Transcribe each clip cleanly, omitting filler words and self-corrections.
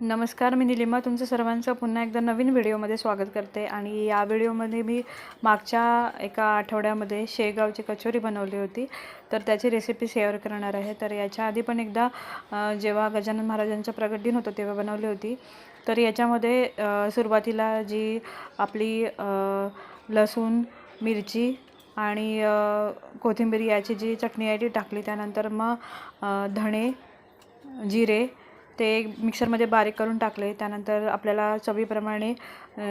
नमस्कार, मी निलिमा तुमचं सर्वांचं पुन्हा एकदा नवीन व्हिडिओमध्ये स्वागत करते। आणि या व्हिडिओमध्ये मी मागच्या एका आठवड्यामध्ये शेगावची कचोरी बनवली होती, तर त्याची रेसिपी शेअर करणार आहे। तर याच्या आधी पण एकदा जेव्हा गजानन महाराजांचं प्रगट दिन होतं तेव्हा बनवली होती। तर याच्यामध्ये सुरुवातीला जी आपली लसूण, मिरची आणि कोथिंबीर याची जी चटणी आहे ती टाकली। त्यानंतर मग धणे, जिरे ते मिक्सरमध्ये बारीक करून टाकले। त्यानंतर आपल्याला चवीप्रमाणे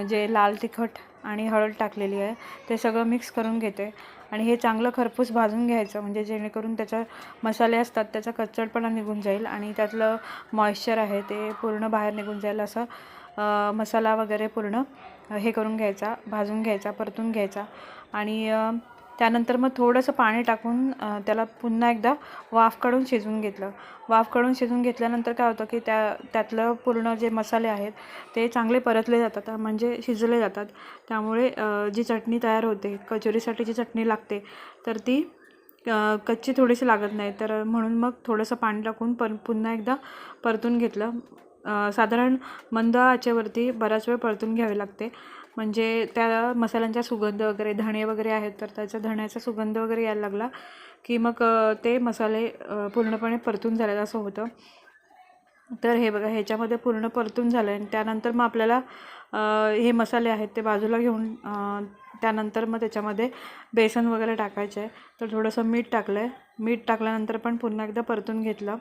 जे लाल तिखट आणि हळद टाकलेली आहे ते सगळं मिक्स करून घेते आणि हे चांगलं खरपूस भाजून घ्यायचं, म्हणजे जेणेकरून त्याचा मसाले असतात त्याचा कच्चटपणा निघून जाईल आणि त्यातलं मॉइश्चर आहे ते पूर्ण बाहेर निघून जाईल। असं मसाला वगैरे पूर्ण हे करून घ्यायचा, भाजून घ्यायचा, परतून घ्यायचा। आणि त्यानंतर मग थोडंसं पाणी टाकून त्याला पुन्हा एकदा वाफ काढून शिजवून घेतलं। वाफ काढून शिजवून घेतल्यानंतर काय होतं की त्यातलं पूर्ण जे मसाले आहेत ते चांगले परतले जातात, म्हणजे शिजले जातात। त्यामुळे जी चटणी तयार होते, कचोरीसाठी जी चटणी लागते तर ती कच्ची थोडीशी लागत नाही। तर म्हणून मग थोडंसं पाणी टाकून पुन्हा एकदा परतून घेतलं। साधारण मंद आचेवरती बराच वेळ परतून घ्यावे लागते, म्हणजे त्या मसाल्यांचा सुगंध वगैरे, धणे वगैरे आहेत तर त्याचा धण्याचा सुगंध वगैरे यायला लागला की मग ते मसाले पूर्णपणे परतून झाले असं होतं। तर हे बघा, ह्याच्यामध्ये पूर्ण परतून झालं आहे। त्यानंतर मग आपल्याला हे मसाले आहेत ते बाजूला घेऊन त्यानंतर मग त्याच्यामध्ये बेसन वगैरे टाकायचं आहे। तर थोडंसं मीठ टाकलं आहे। मीठ टाकल्यानंतर पण पुन्हा एकदा परतून घेतलं।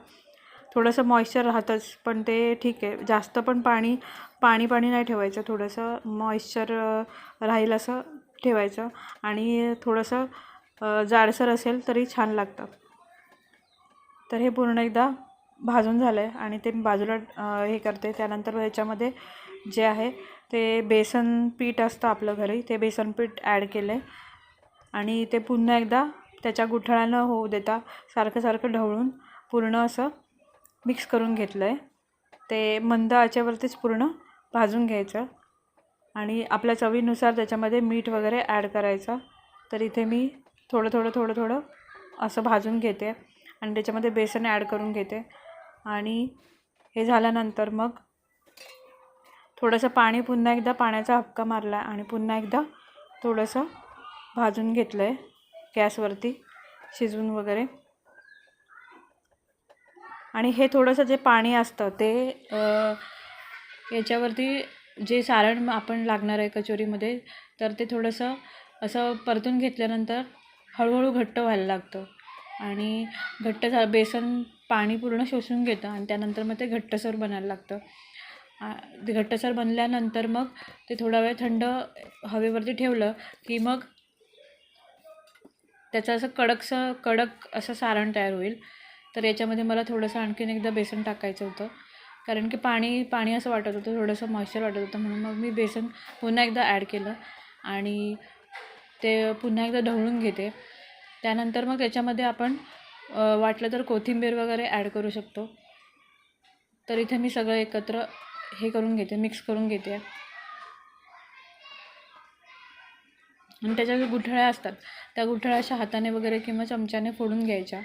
थोडंसं मॉइश्चर राहतंच पण ते ठीक आहे, जास्त पण पाणी नाही ठेवायचं, थोडंसं मॉइश्चर राहील असं ठेवायचं आणि थोडंसं जाडसर असेल तरी छान लागतं। तर हे पूर्ण एकदा भाजून झालं आहे आणि ते बाजूला हे करते। त्यानंतर याच्यामध्ये जे आहे ते बेसन पीठ असतं आपलं घरी, ते बेसन पीठ ॲड केलं आहे आणि ते पुन्हा एकदा त्याच्या गुठळ्या न होऊ देता सारखं ढवळून पूर्ण असं मिक्स करून घेतलं आहे। ते मंद आचेवरतीच पूर्ण भाजून घ्यायचं आणि आपल्या चवीनुसार त्याच्यामध्ये मीठ वगैरे ॲड करायचं। तर इथे मी थोडं असं भाजून घेते आणि त्याच्यामध्ये बेसन ॲड करून घेते। आणि हे झाल्यानंतर मग थोडंसं पाणी, पुन्हा एकदा पाण्याचा हबका मारला आणि पुन्हा एकदा थोडंसं भाजून घेतलं आहे गॅसवरती शिजवून वगैरे। आणि हे थोडंसं जे पाणी असतं ते याच्यावरती जे सारण आपण लागणार आहे कचोरीमध्ये, तर ते थोडंसं असं परतून घेतल्यानंतर हळूहळू घट्ट व्हायला लागतं आणि बेसन पाणी पूर्ण शोषून घेतं आणि त्यानंतर मग ते घट्टसर बनायला लागतं। ते घट्टसर बनल्यानंतर मग ते थोडा वेळ थंड हवेवरती ठेवलं की मग त्याचं असं कडक असं सारण तयार होईल। तर याच्यामध्ये मला थोडंसं आणखीन एकदा बेसन टाकायचं होतं, कारण की पाणी असं वाटत होतं, थोडंसं मॉइश्चर वाटत होतं, म्हणून मग मी बेसन पुन्हा एकदा ॲड केलं आणि ते पुन्हा एकदा ढवळून घेते। त्यानंतर मग त्याच्यामध्ये आपण वाटलं तर कोथिंबीर वगैरे ॲड करू शकतो। तर इथे मी सगळं एकत्र हे करून घेते, मिक्स करून घेते आणि त्याच्या ज्या गुठळ्या असतात त्या गुठळ्या अशा हाताने वगैरे किंवा चमच्याने फोडून घ्यायच्या।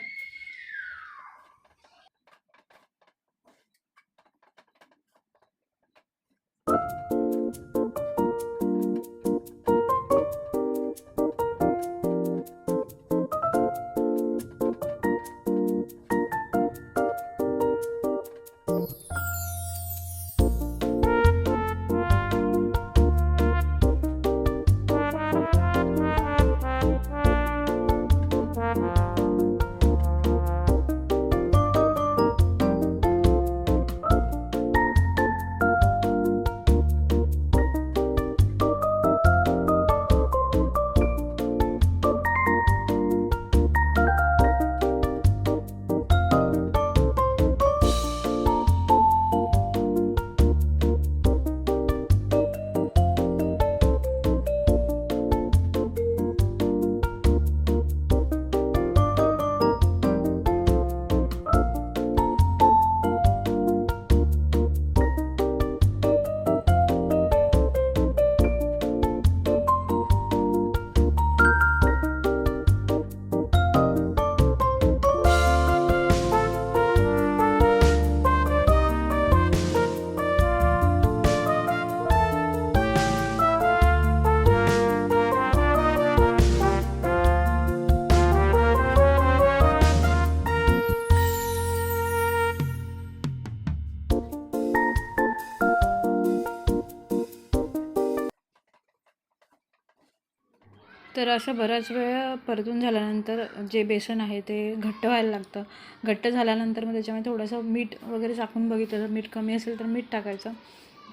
तर असं बराच वेळ परतून झाल्यानंतर जे बेसन आहे ते घट्ट व्हायला लागतं. घट्ट झाल्यानंतर मग त्याच्यामध्ये थोडंसं मीठ वगैरे टाकून बघितलं, तर मीठ कमी असेल तर मीठ टाकायचं.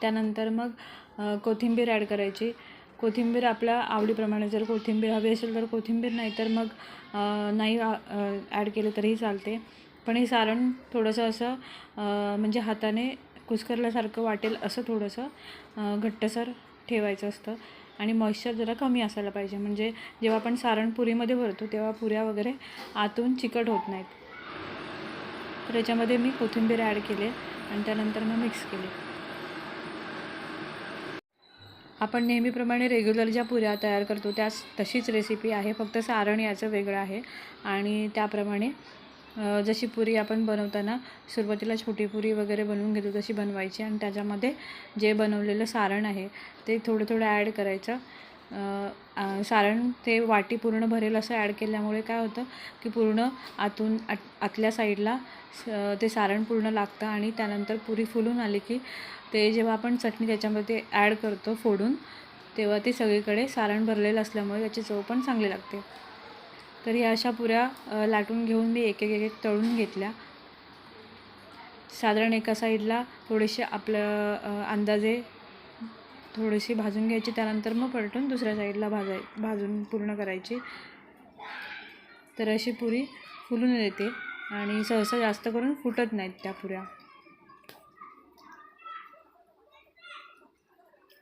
त्यानंतर मग कोथिंबीर ॲड करायची. कोथिंबीर आपल्या आवडीप्रमाणे, जर कोथिंबीर हवी असेल तर कोथिंबीर, नाही तर मग नाही ॲड केलं तरीही चालते. पण हे सारण थोडंसं असं म्हणजे हाताने कुस्करल्यासारखं वाटेल असं थोडंसं घट्टसर ठेवायचं असतं आणि मॉइश्चर जरा कमी असायला पाहिजे, म्हणजे जेव्हा आपण सारण पुरीमध्ये भरतो तेव्हा पुऱ्या वगैरे आतून चिकट होत नाहीत. तर याच्यामध्ये मी कोथिंबीर ॲड केली आणि त्यानंतर मग मिक्स केली. आपण नेहमीप्रमाणे रेग्युलर ज्या पुऱ्या तयार करतो त्याच तशीच रेसिपी आहे, फक्त सारण याचं वेगळं आहे. आणि त्याप्रमाणे जशी पुरी आपण बनवताना सुरुवातीला छोटी पुरी वगैरे बनवून घेतो तशी बनवायची आणि त्याच्यामध्ये जे बनवलेलं सारण आहे ते थोडं थोडं ॲड करायचं. सारण ते वाटी पूर्ण भरेल असं ॲड केल्यामुळे काय होतं की पूर्ण आतल्या साईडला ते सारण पूर्ण लागतं आणि त्यानंतर पुरी फुलून आली की ते जेव्हा आपण चटणी त्याच्यामध्ये ॲड करतो फोडून, तेव्हा ती सगळीकडे सारण भरलेलं असल्यामुळे त्याची चव पण चांगली लागते. तर ह्या अशा पुऱ्या लाटून घेऊन मी एक एक तळून घेतल्या. साधारण एका साईडला थोडेसे आपलं अंदाजे थोडीशी भाजून घ्यायची, त्यानंतर मग पलटून दुसऱ्या साईडला भाजून पूर्ण करायची. तर अशी पुरी फुलून येते आणि सहसा जास्त करून फुटत नाहीत त्या पुऱ्या.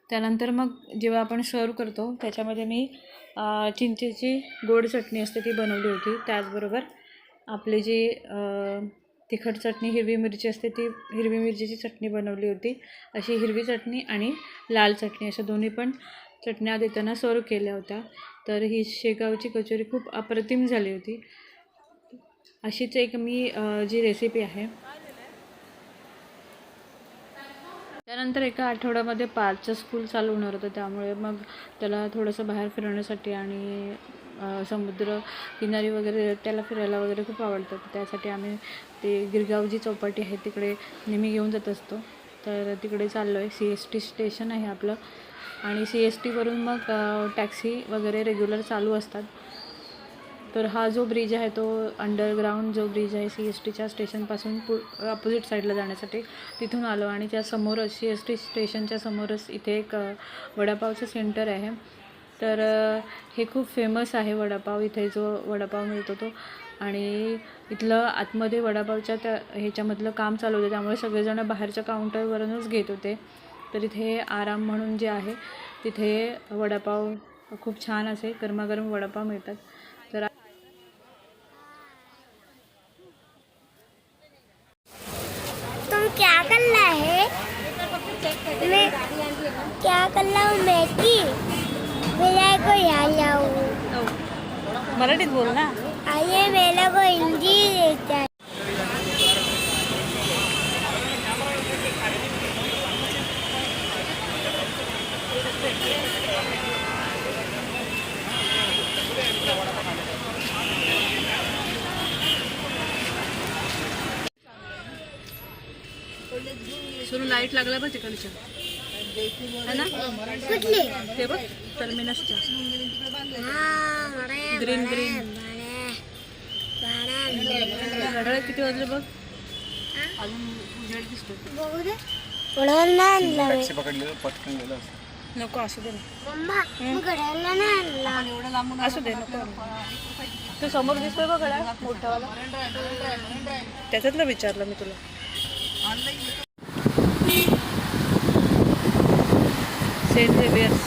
त्यानंतर मग जेव्हा आपण सर्व करतो त्याच्यामध्ये मी चिंचेची गोड चटणी असते ती बनवली होती. त्याचबरोबर आपली जी तिखट चटणी हिरवी मिरची असते ती हिरवी मिरचीची चटणी बनवली होती. अशी हिरवी चटणी आणि लाल चटणी अशा दोन्ही पण चटण्या देताना सर्व केल्या होत्या. तर ही शेगावची कचोरी खूप अप्रतिम झाली होती. अशीच एक मी जी रेसिपी आहे. त्यानंतर एका आठवड्यामध्ये 5चं स्कूल चालू होणार होतं, त्यामुळे मग त्याला थोडंसं बाहेर फिरवण्यासाठी आणि समुद्र किनारी वगैरे त्याला फिरायला वगैरे खूप आवडतं. त्यासाठी आम्ही ते गिरगाव जी चौपाटी आहे तिकडे नेहमी घेऊन जात असतो. तर तिकडे चाललो आहे. CST स्टेशन आहे आपलं आणि CSTवरून मग टॅक्सी वगैरे रेग्युलर चालू असतात. तर हा जो ब्रिज आहे तो अंडरग्राऊंड जो ब्रिज आहे CSTच्या स्टेशनपासून अपोजिट साईडला जाण्यासाठी तिथून आलो आणि त्यासमोरच CST स्टेशनच्या समोरच इथे एक वडापावचं सेंटर आहे. तर हे खूप फेमस आहे वडापाव. इथे जो वडापाव मिळतो तो, आणि इथलं आतमध्ये वडापावच्या त्या ह्याच्यामधलं काम चालू होतं, त्यामुळे सगळेजण बाहेरच्या काउंटरवरूनच घेत होते. तर इथे आराम म्हणून जे आहे तिथे वडापाव खूप छान असे गरमागरम वडापाव मिळतात. तर तुम क्या करना है? मैं क्या करना हूँ? मैगी मेरे को याद आऊँ. मराठीत बोल ना. आइए मेरे को हिंदी देता है. सुरू लाईट लागला बघ तिकडच्या है ना, कुठली? ते बघ टर्मिनसच्या ग्रीन ग्रीन घड्याळ किती वाजले बघ, अजून उजेड दिसतो. बघू दे. घड्याळाला आणला नको असू दे मम्मा, घड्याळाला नाही आणला. एवढं लांबून असू दे नको. तो समोर दिसतोय बघ घड्याळ मोठावाला, त्याच्यातलं विचारलं मी तुला. Saint Xavier's.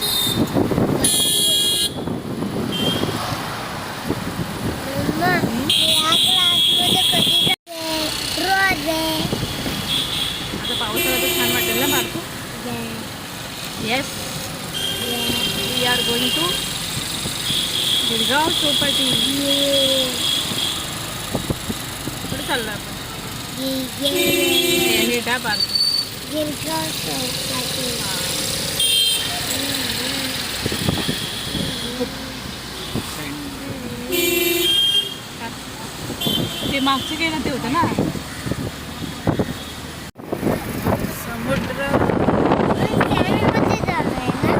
मम्मा, या क्लासमध्ये कधी रोज आहे. आता पावसाळ्यात छान वाटेल ना मार्कू. Yes, we are going to Girgaon Chowpatty. कुठे चाललो आपण? नीट आहे पार्क. गिरगाव चौपाटी. ते मागचे गेलं ते होतं ना समुद्र. कॅमेरामध्ये चालू आहे ना.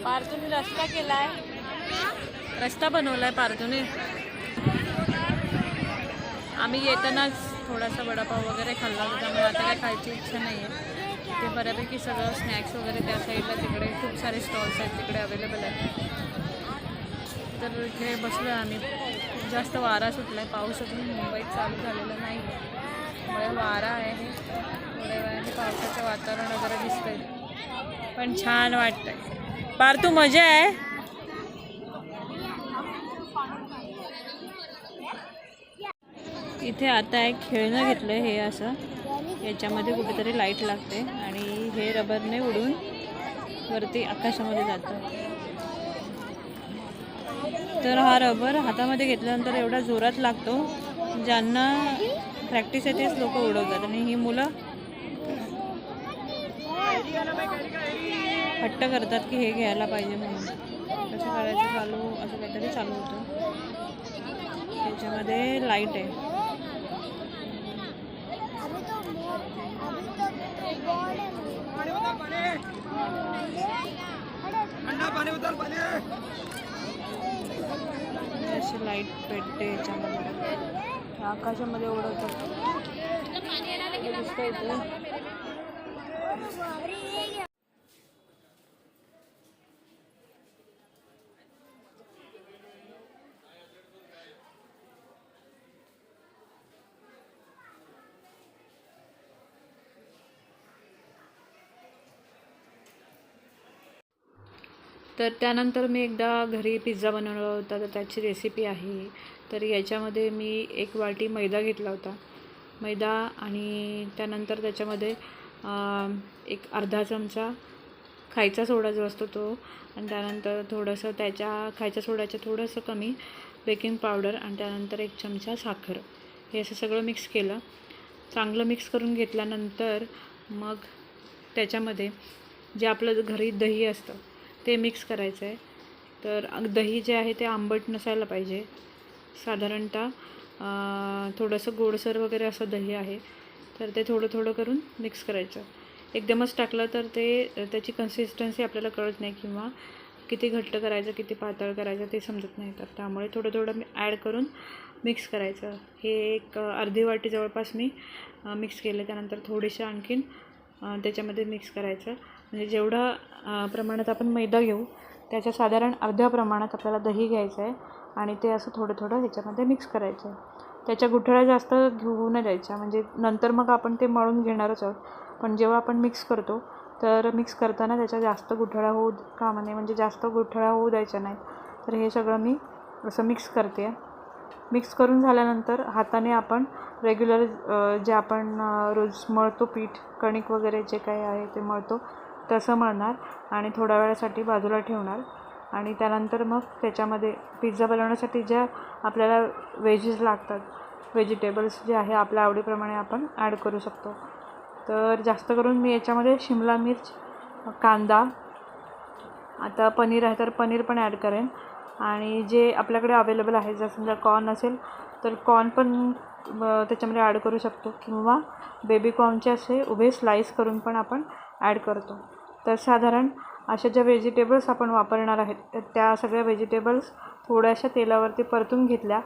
पार्थूने रस्ता केलाय, रस्ता बनवलाय पार्थूने. आम्ही येतानाच थोडासा वडापाव वगैरे खाल्ला होता, त्यामुळे आता काय खायची इच्छा नाही आहे. ते बऱ्यापैकी सगळं स्नॅक्स वगैरे त्या साईडला तिकडे खूप सारे स्टॉल्स आहेत तिकडे अवेलेबल आहेत. तर इथे बसलो आम्ही. खूप जास्त वारा सुटला आहे, पाऊस अजून मुंबईत चालू झालेला नाही आहे, त्यामुळे वारा आहे. थोड्या वेळाने पावसाचं वातावरण वगैरे दिसतंय, पण छान वाटतंय. पार्थू मजा आहे. इथे आता एक खेळणं घेतलं हे असं, याच्यामध्ये कुठेतरी लाईट लागते आणि हे रबरने उडून वरती आकाशामध्ये जातं. तर हा रबर हातामध्ये घेतल्यानंतर एवढा जोरात लागतो, ज्यांना प्रॅक्टिस आहे तेच लोक उडवतात. आणि ही मुलं हट्ट करतात की हे घ्यायला पाहिजे म्हणून. कसं करायचं चालू, असं काहीतरी चालू होतं. त्याच्यामध्ये लाईट आहे. अशी लाईट पेटते याच्यामध्ये, आकाशामध्ये उडवतात. तर त्यानंतर मी एकदा घरी पिझ्झा बनवला होता, तर त्याची रेसिपी आहे. तर याच्यामध्ये मी 1 वाटी मैदा घेतला होता, मैदा, आणि त्यानंतर त्याच्यामध्ये एक अर्धा चमचा खायचा सोडा जो असतो तो, आणि त्यानंतर थोडंसं खायच्या सोड्याच्या थोडंसं कमी बेकिंग पावडर, आणि त्यानंतर 1 चमचा साखर. हे असं सगळं मिक्स केलं. चांगलं मिक्स करून घेतल्यानंतर मग त्याच्यामध्ये जे आपलं घरी दही असतं ते मिक्स करायचं आहे. तर दही जे आहे ते आंबट नसायला पाहिजे, साधारणतः थोडंसं गोडसर वगैरे असं दही आहे. तर ते थोडं थोडं करून मिक्स करायचं. एकदमच टाकलं तर त्याची कन्सिस्टन्सी आपल्याला कळत नाही, किंवा किती घट्ट करायचं किती पातळ करायचं ते समजत नाही. तर त्यामुळे थोडं थोडं ॲड करून मिक्स करायचं. हे एक अर्धी वाटी जवळपास मी मिक्स केलं. त्यानंतर थोडीशी आणखीन त्याच्यामध्ये मिक्स करायचं. म्हणजे जेवढं प्रमाणात आपण मैदा घेऊ त्याच्या साधारण अर्ध्या प्रमाणात आपल्याला दही घ्यायचं आहे, आणि ते असं थोडं थोडं ह्याच्यामध्ये मिक्स करायचं आहे. त्याच्या गुठळ्या जास्त घेऊ न द्यायच्या, म्हणजे नंतर मग आपण ते मळून घेणारच आहोत, पण जेव्हा आपण मिक्स करतो तर मिक्स करताना त्याच्या जास्त गुठळ्या होऊ कामा नये, म्हणजे जास्त गुठळ्या होऊ द्यायच्या नाहीत. तर हे सगळं मी असं मिक्स करते. मिक्स करून झाल्यानंतर हाताने आपण रेग्युलर जे आपण रोज मळतो पीठ, कणिक वगैरे जे काही आहे ते मळतो तसं मळणार, आणि थोड्या वेळासाठी बाजूला ठेवणार. आणि त्यानंतर मग त्याच्यामध्ये पिझ्झा बनवण्यासाठी ज्या आपल्याला व्हेजीस लागतात, व्हेजिटेबल्स जे आहे आपल्या आवडीप्रमाणे आपण ॲड करू शकतो. तर जास्त करून मी याच्यामध्ये शिमला मिर्च, कांदा, आता पनीर आहे तर पनीर पण ॲड करेन, आणि जे आपल्याकडे अवेलेबल आहे, जर समजा कॉर्न असेल तर कॉर्न पण त्याच्यामध्ये ॲड करू शकतो, किंवा बेबी कॉर्नचे असे उभे स्लाईस करून पण आपण ॲड करतो. तर साधारण अशा ज्या व्हेजिटेबल्स आपण वापरणार आहेत त्या सगळ्या व्हेजिटेबल्स थोड्याशा तेलावरती परतून घेतल्या.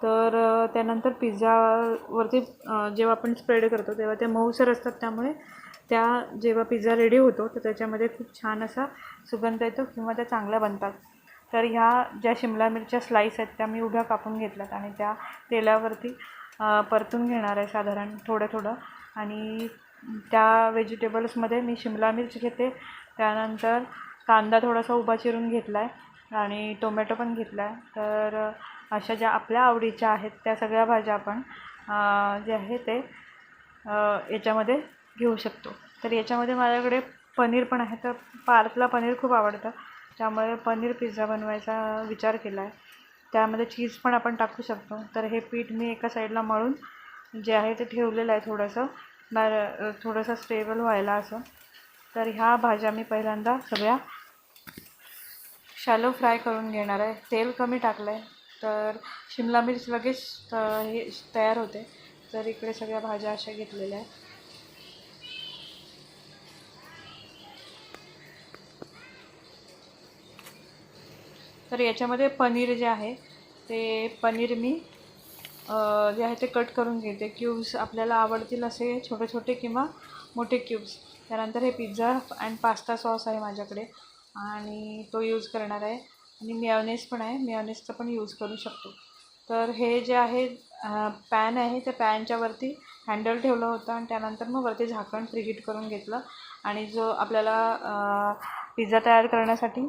तर त्यानंतर पिझ्झावरती जेव्हा आपण स्प्रेड करतो तेव्हा ते मऊसर असतात, त्यामुळे जेव्हा पिझ्झा रेडी होतो तर त्याच्यामध्ये खूप छान असा सुगंध येतो, किंवा त्या चांगल्या बनतात. तर ह्या ज्या शिमला मिरच्या स्लाईस आहेत त्या मी उभ्या कापून घेतल्यात, आणि त्या तेलावरती परतून घेणार आहे साधारण थोडं थोडं. आणि त्या व्हेजिटेबल्समध्ये मी शिमला मिर्च घेते, त्यानंतर कांदा थोडासा उभा चिरून घेतला आहे, आणि टोमॅटो पण घेतला आहे. तर अशा ज्या आपल्या आवडीच्या आहेत त्या सगळ्या भाज्या आपण जे आहे ते याच्यामध्ये घेऊ शकतो. तर याच्यामध्ये माझ्याकडे पनीर पण आहे, तर पार्थला पनीर खूप आवडतं, त्यामुळे पनीर पिझ्झा बनवायचा विचार केला आहे. त्यामध्ये चीज पण आपण टाकू शकतो. तर हे पीठ मी एका साईडला मळून जे आहे ते ठेवलेलं आहे थोडंसं स्टेबल व्हायला असं. तर ह्या भाज्या मी पहिल्यांदा सगळ्या शॅलो फ्राय करून घेणार आहे. तेल कमी टाकलं आहे तर शिमला मिर्च लगेच हे तयार होते. तर इकडे सगळ्या भाज्या अशा घेतलेल्या आहेत. तर याच्यामध्ये पनीर जे आहे ते पनीर मी जे आहे ते कट करून घेते. क्यूब्स आपल्याला आवडतील असे छोटे छोटे किंवा मोठे क्यूब्स. त्यानंतर हे पिझ्झा अँड पास्ता सॉस आहे माझ्याकडे आणि तो यूज करणार आहे. आणि मेयोनेज पण आहे, मेयोनेजचा पण यूज करू शकतो. तर हे जे आहे पॅन आहे त्या पॅनच्यावरती हँडल ठेवलं होतं आणि त्यानंतर मग वरती झाकण प्रीहीट करून घेतलं. आणि जो आपल्याला पिझ्झा तयार करण्यासाठी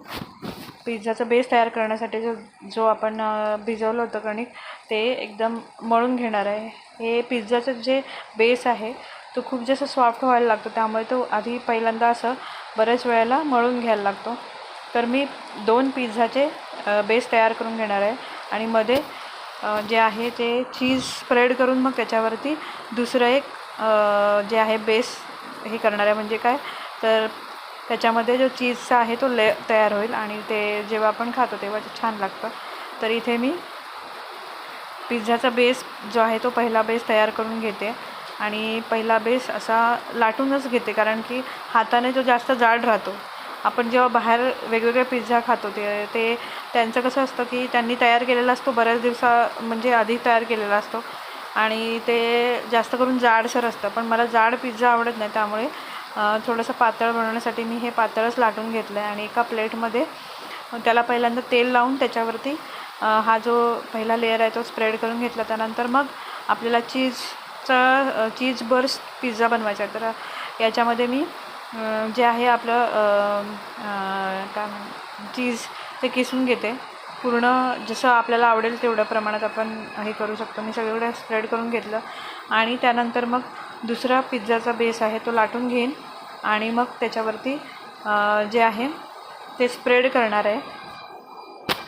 पिझ्झाचा बेस तयार करण्यासाठी जो आपण भिजवलं होतं कणिक ते एकदम मळून घेणार आहे. हे पिझ्झाचं जे बेस आहे तो खूप जास्त सॉफ्ट व्हायला लागतो, त्यामुळे तो आधी पहिल्यांदा असं बऱ्याच वेळेला मळून घ्यायला लागतो. तर मी 2 पिझ्झाचे बेस तयार करून घेणार आहे आणि मध्ये जे आहे ते चीज स्प्रेड करून मग त्याच्यावरती दुसरं एक जे आहे बेस हे करणार आहे. म्हणजे काय तर त्याच्यामध्ये जो चीजचा आहे तो तयार होईल आणि ते जेव्हा आपण खातो तेव्हा ते छान लागतं. तर इथे मी पिझ्झाचा बेस जो आहे तो पहिला बेस तयार करून घेते आणि पहिला बेस असा लाटूनच घेते, कारण की हाताने तो जास्त जाड राहतो. आपण जेव्हा बाहेर वेगवेगळे पिझ्झा खातो ते त्यांचं कसं असतं की त्यांनी तयार केलेला असतो बऱ्याच म्हणजे आधी तयार केलेला असतो आणि ते जास्त करून जाडसर असतं. पण मला जाड पिझ्झा आवडत नाही, त्यामुळे थोडंसं पातळ बनवण्यासाठी मी हे पातळच लाटून घेतलं आहे. आणि एका प्लेटमध्ये त्याला पहिल्यांदा तेल लावून त्याच्यावरती हा जो पहिला लेअर आहे तो स्प्रेड करून घेतला. त्यानंतर मग आपल्याला चीज बर्स्ट पिझ्झा बनवायचा आहे. तर याच्यामध्ये मी जे आहे आपलं चीज ते किसून घेते. पूर्ण जसं आपल्याला आवडेल तेवढ्या प्रमाणात आपण हे करू शकतो. मी सगळीकडे स्प्रेड करून घेतलं आणि त्यानंतर मग दुसरा पिझ्झाचा बेस आहे तो लाटून घेईन आणि मग त्याच्यावरती जे आहे ते स्प्रेड करणार आहे.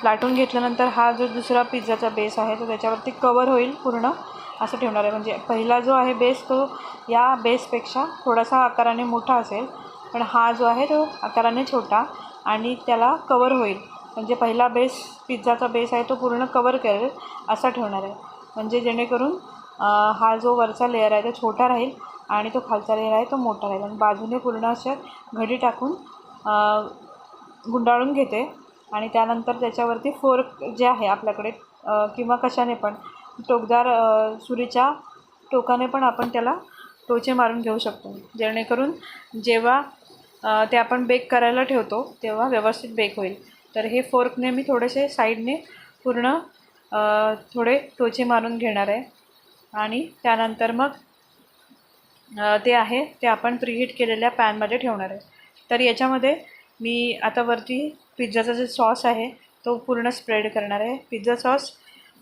लाटून घेतल्यानंतर हा जो दुसरा पिझ्झाचा बेस आहे तो त्याच्यावरती कवर होईल पूर्ण असं ठेवणार आहे. म्हणजे पहिला जो आहे बेस तो या बेसपेक्षा थोडासा आकाराने मोठा असेल, पण हा जो आहे तो आकाराने छोटा आणि त्याला कवर होईल. म्हणजे पहिला पिझ्झाचा बेस आहे तो पूर्ण कवर करेल असा ठेवणार आहे. म्हणजे जेणेकरून हा जो वरचा लेअर आहे तो छोटा राहील आणि तो खालचा लेअर आहे तो मोठा राहील. आणि बाजूने पूर्ण अशा घडी टाकून गुंडाळून घेते आणि त्यानंतर त्याच्यावरती फोर्क जे आहे आपल्याकडे किंवा कशाने पण टोकदार सुरीच्या टोकाने पण आपण त्याला टोचे मारून घेऊ शकतो, जेणेकरून जेव्हा ते आपण बेक करायला ठेवतो तेव्हा व्यवस्थित बेक होईल. तर हे फोर्कने मी थोडेसे साईडने पूर्ण थोडे टोचे मारून घेणार आहे आणि त्यानंतर मग ते आहे ते आपण प्रीहीट केलेल्या पॅनमध्ये ठेवणार आहे. तर याच्यामध्ये मी आता वरती पिझ्झाचा जो सॉस आहे तो पूर्ण स्प्रेड करणार आहे. पिझ्झा सॉस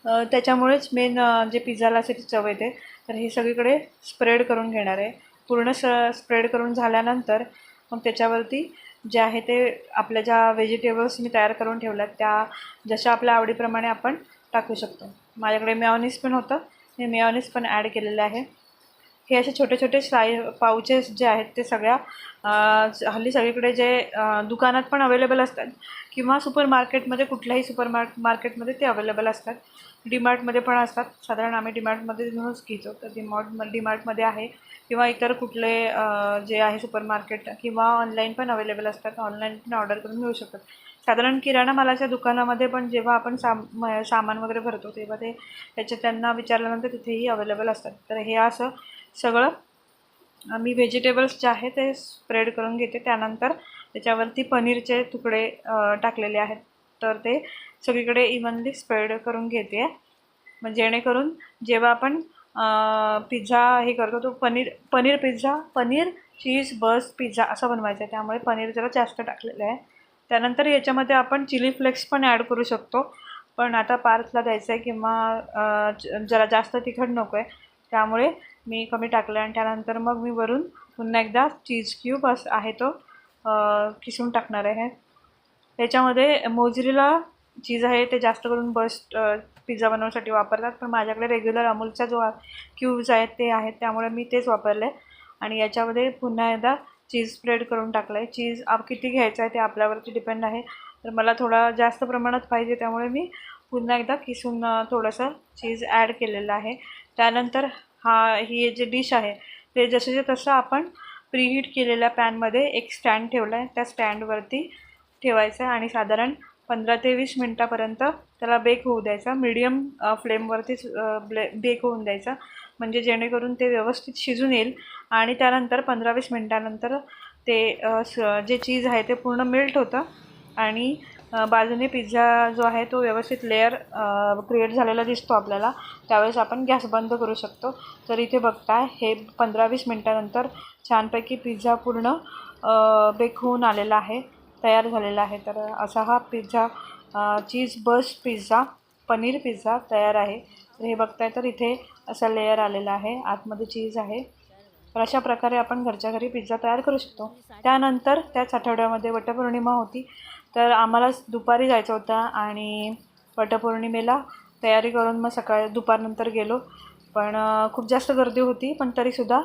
त्याच्यामुळेच मेन जे पिझ्झाला असे चव येते. तर हे सगळीकडे स्प्रेड करून घेणार आहे. पूर्ण स्प्रेड करून झाल्यानंतर मग त्याच्यावरती जे आहे ते आपल्या ज्या व्हेजिटेबल्स मी तयार करून ठेवल्यात त्या जशा आपल्या आवडीप्रमाणे आपण टाकू शकतो. माझ्याकडे मेयोनीज पण होतं, मी मेयोनीज पण ॲड केलेलं आहे. हे असे छोटे छोटे पाउचेस जे आहेत ते हल्ली सगळीकडे जे दुकानात पण अवेलेबल असतात किंवा सुपरमार्केटमध्ये कुठल्याही मार्केटमध्ये ते अवेलेबल असतात. डीमार्टमध्ये पण असतात. साधारण आम्ही डीमार्टमध्ये घेऊनच घेतो. तर डीमार्टमध्ये आहे किंवा इतर कुठले जे आहे सुपरमार्केट किंवा ऑनलाईन पण अवेलेबल असतात. ऑनलाईन पण ऑर्डर करून मिळू शकतात. साधारण किराणा मालाच्या दुकानामध्ये पण जेव्हा आपण सामान वगैरे भरतो तेव्हा त्यांना विचारल्यानंतर तिथेही अवेलेबल असतात. तर हे असं सगळं मी व्हेजिटेबल्स जे आहे ते स्प्रेड करून घेते. त्यानंतर त्याच्यावरती पनीरचे तुकडे टाकलेले आहेत, तर ते सगळीकडे इव्हनली स्प्रेड करून घेते. मग जेणेकरून जेव्हा आपण पिझ्झा हे करतो तो paneer pizza paneer cheese burst pizza असा बनवायचा आहे, त्यामुळे पनीर जरा जास्त टाकलेलं आहे. त्यानंतर याच्यामध्ये आपण चिली फ्लेक्स पण ॲड करू शकतो, पण आता पार्थला द्यायचं आहे किंवा जरा जास्त तिखट नको आहे त्यामुळे मी कमी टाकलं. आणि त्यानंतर मग मी वरून पुन्हा एकदा चीज क्यूब आहे तो किसून टाकणार आहे. त्याच्यामध्ये मोझरेला चीज आहे ते जास्त करून बर्स्ट पिझ्झा बनवण्यासाठी वापरतात, पण माझ्याकडे रेग्युलर अमूलचा जो क्यूब्स आहेत ते आहेत त्यामुळे मी तेच वापरले. आणि याच्यामध्ये पुन्हा एकदा चीज स्प्रेड करून टाकलं आहे. चीज किती घ्यायचं आहे ते आपल्यावरती डिपेंड आहे. तर मला थोडा जास्त प्रमाणात पाहिजे त्यामुळे मी पुन्हा एकदा किसून थोडंसं चीज ॲड केलेलं आहे. त्यानंतर ही जे डिश आहे ते जसंच्या तसं आपण प्रीहीट केलेल्या पॅनमध्ये एक स्टँड ठेवला आहे, त्या स्टँडवरती ठेवायचं आहे आणि साधारण 15 ते 20 मिनटापर्यंत त्याला बेक होऊ द्यायचा. मीडियम फ्लेमवरतीच बेक होऊन द्यायचा, म्हणजे जेणेकरून ते व्यवस्थित शिजून येईल. आणि त्यानंतर 15-20 मिनटानंतर ते जे चीज आहे ते पूर्ण मेल्ट होतं आणि बाजूने पिझ्झा जो आहे तो व्यवस्थित लेअर क्रिएट झालेला दिसतो आपल्याला. त्यावेळेस आपण गॅस बंद करू शकतो. तर इथे बघताय हे 15-20 मिनटानंतर छानपैकी पिझ्झा पूर्ण बेक होऊन आलेला आहे, तयार झालेला आहे. तर असा हा पिझ्झा चीज बस्ट पिझ्झा, पनीर पिझ्झा तयार आहे. तर हे बघताय तर इथे असा लेअर आलेला आहे, आतमध्ये चीज आहे. तर अशा प्रकारे आपण घरच्या घरी पिझ्झा तयार करू शकतो. त्यानंतर त्याच आठवड्यामध्ये वटपौर्णिमा होती. तर आम्हाला दुपारी जायचं होतं आणि वटपौर्णिमेला तयारी करून मग दुपारनंतर गेलो. पण खूप जास्त गर्दी होती, पण तरीसुद्धा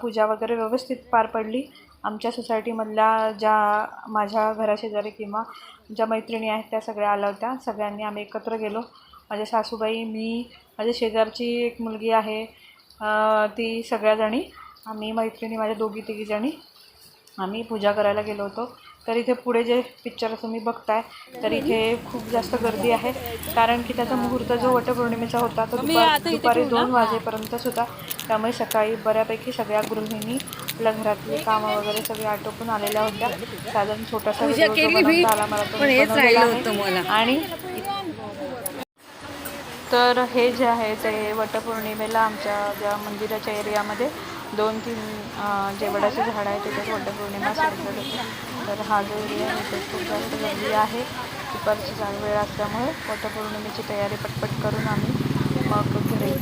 पूजा वगैरे व्यवस्थित पार पडली. आमच्या सोसायटीमधल्या ज्या माझ्या घराशेजारी किंवा ज्या मैत्रिणी आहेत त्या सगळ्या आल्या होत्या. सगळ्यांनी आम्ही एकत्र गेलो. माझ्या सासूबाई, मी, माझ्या शेजारची एक मुलगी आहे, ती सगळ्याजणी आम्ही मैत्रिणी, माझ्या 2-3 जणी आम्ही पूजा करायला गेलो होतो. तर इथे पुढे जे पिक्चर तुम्ही बघताय तर इथे खूप जास्त गर्दी आहे, कारण की त्याचा मुहूर्त जो वटपौर्णिमेचा होता तो दुपारी 2 वाजेपर्यंतच होता. त्यामुळे सकाळी बऱ्यापैकी सगळ्या गृहिणी आपल्या घरातली कामं वगैरे सगळी आटोपून आलेल्या होत्या. साधारण छोटासा व्हिडिओ जो बनवता आला मला तो बनवलेला आहे. आणि तर हे जे आहे ते वटपौर्णिमेला आमच्या ज्या मंदिराच्या एरियामध्ये 2-3 जे वडाचे झाडं आहे त्याच्यात वटपौर्णिमा सेलिब्रेट होते. तर हा जो एरिया आहे तिथे खूप जास्त गर्दी आहे. दुपारची वेळ असल्यामुळे वटपौर्णिमेची तयारी पटपट करून आम्ही मग घरी